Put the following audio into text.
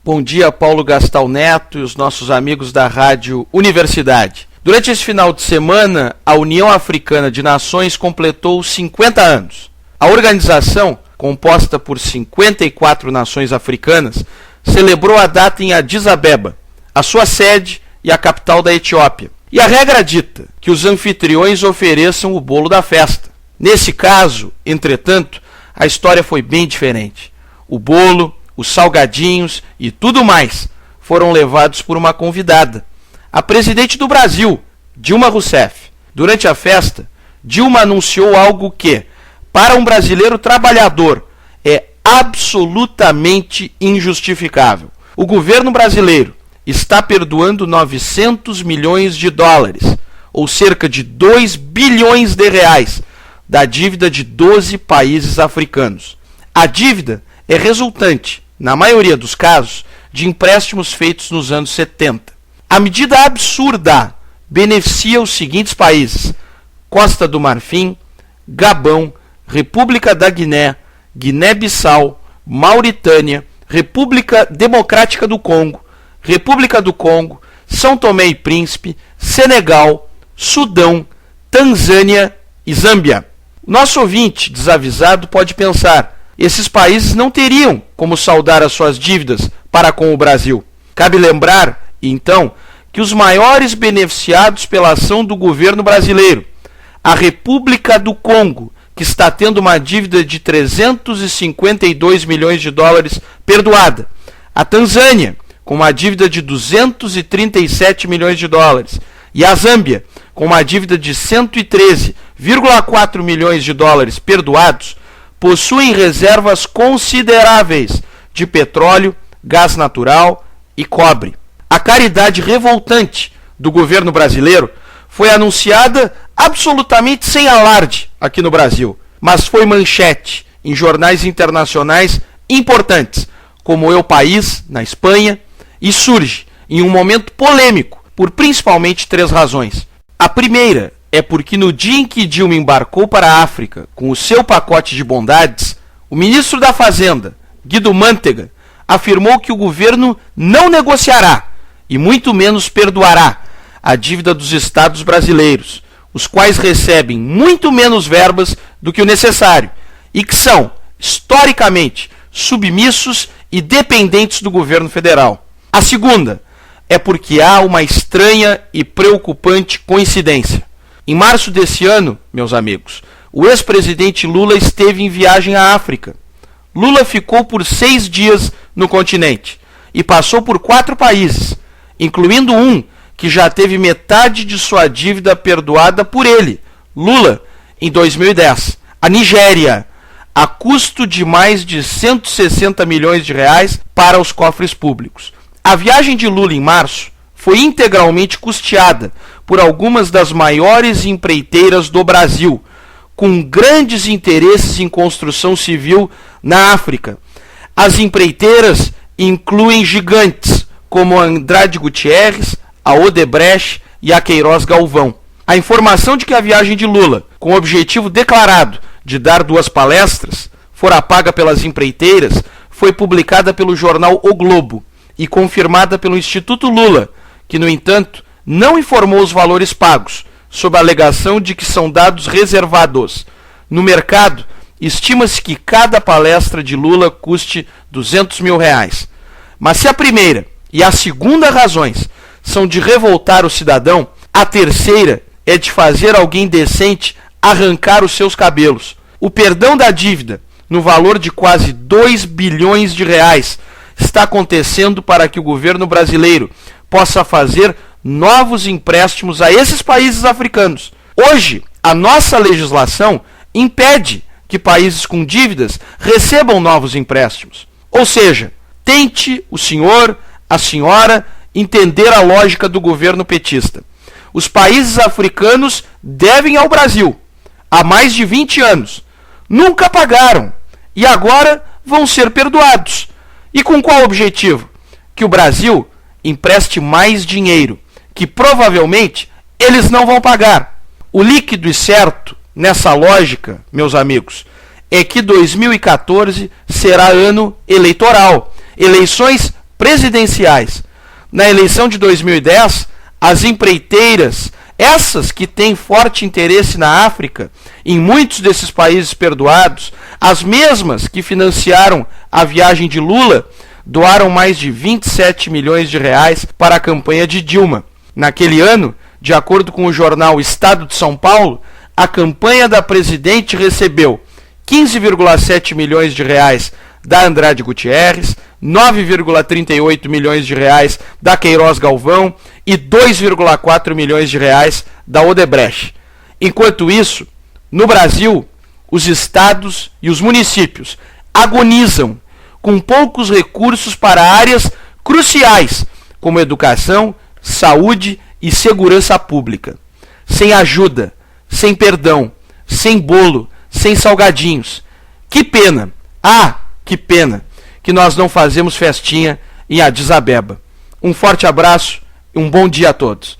Bom dia, Paulo Gastal Neto e os nossos amigos da Rádio Universidade. Durante esse final de semana, a União Africana de Nações completou 50 anos. A organização, composta por 54 nações africanas, celebrou a data em Addis Abeba, a sua sede e a capital da Etiópia. E a regra dita que os anfitriões ofereçam o bolo da festa. Nesse caso, entretanto, a história foi bem diferente. O bolo, os salgadinhos e tudo mais foram levados por uma convidada, a presidente do Brasil, Dilma Rousseff. Durante a festa, Dilma anunciou algo que, para um brasileiro trabalhador, é absolutamente injustificável. O governo brasileiro está perdoando 900 milhões de dólares, ou cerca de 2 bilhões de reais, da dívida de 12 países africanos. A dívida é resultante, na maioria dos casos, de empréstimos feitos nos anos 70. A medida absurda beneficia os seguintes países: Costa do Marfim, Gabão, República da Guiné, Guiné-Bissau, Mauritânia, República Democrática do Congo, República do Congo, São Tomé e Príncipe, Senegal, Sudão, Tanzânia e Zâmbia. Nosso ouvinte desavisado pode pensar: esses países não teriam como saldar as suas dívidas para com o Brasil. Cabe lembrar, então, que os maiores beneficiados pela ação do governo brasileiro, a República do Congo, que está tendo uma dívida de 352 milhões de dólares perdoada, a Tanzânia, com uma dívida de 237 milhões de dólares, e a Zâmbia, com uma dívida de 113,4 milhões de dólares perdoados, possuem reservas consideráveis de petróleo, gás natural e cobre. A caridade revoltante do governo brasileiro foi anunciada absolutamente sem alarde aqui no Brasil, mas foi manchete em jornais internacionais importantes, como El País, na Espanha, e surge em um momento polêmico por principalmente 3 razões. A primeira é porque no dia em que Dilma embarcou para a África com o seu pacote de bondades, o ministro da Fazenda, Guido Mantega, afirmou que o governo não negociará e muito menos perdoará a dívida dos estados brasileiros, os quais recebem muito menos verbas do que o necessário e que são, historicamente, submissos e dependentes do governo federal. A segunda é porque há uma estranha e preocupante coincidência. Em março desse ano, meus amigos, o ex-presidente Lula esteve em viagem à África. Lula ficou por 6 dias no continente e passou por 4 países, incluindo um que já teve metade de sua dívida perdoada por ele, Lula, em 2010, a Nigéria, a custo de mais de 160 milhões de reais para os cofres públicos. A viagem de Lula em março foi integralmente custeada por algumas das maiores empreiteiras do Brasil, com grandes interesses em construção civil na África. As empreiteiras incluem gigantes como a Andrade Gutierrez, a Odebrecht e a Queiroz Galvão. A informação de que a viagem de Lula, com o objetivo declarado de dar 2 palestras, fora paga pelas empreiteiras, foi publicada pelo jornal O Globo e confirmada pelo Instituto Lula, que, no entanto, não informou os valores pagos, sob a alegação de que são dados reservados. No mercado, estima-se que cada palestra de Lula custe 200 mil reais. Mas se a primeira e a segunda razões são de revoltar o cidadão, a terceira é de fazer alguém decente arrancar os seus cabelos. O perdão da dívida, no valor de quase 2 bilhões de reais, está acontecendo para que o governo brasileiro possa fazer novos empréstimos a esses países africanos. Hoje, a nossa legislação impede que países com dívidas recebam novos empréstimos. Ou seja, tente o senhor, a senhora, entender a lógica do governo petista. Os países africanos devem ao Brasil há mais de 20 anos. Nunca pagaram e agora vão ser perdoados. E com qual objetivo? Que o Brasil empreste mais dinheiro, que provavelmente eles não vão pagar. O líquido e certo nessa lógica, meus amigos, é que 2014 será ano eleitoral. Eleições presidenciais. Na eleição de 2010, as empreiteiras, essas que têm forte interesse na África, em muitos desses países perdoados, as mesmas que financiaram a viagem de Lula, doaram mais de 27 milhões de reais para a campanha de Dilma. Naquele ano, de acordo com o jornal Estado de São Paulo, a campanha da presidente recebeu 15,7 milhões de reais da Andrade Gutierrez, 9,38 milhões de reais da Queiroz Galvão e 2,4 milhões de reais da Odebrecht. Enquanto isso, no Brasil, os estados e os municípios agonizam com poucos recursos para áreas cruciais, como educação, saúde e segurança pública. Sem ajuda, sem perdão, sem bolo, sem salgadinhos. Que pena! Ah, que pena que nós não fazemos festinha em Addis Abeba. Um forte abraço e um bom dia a todos.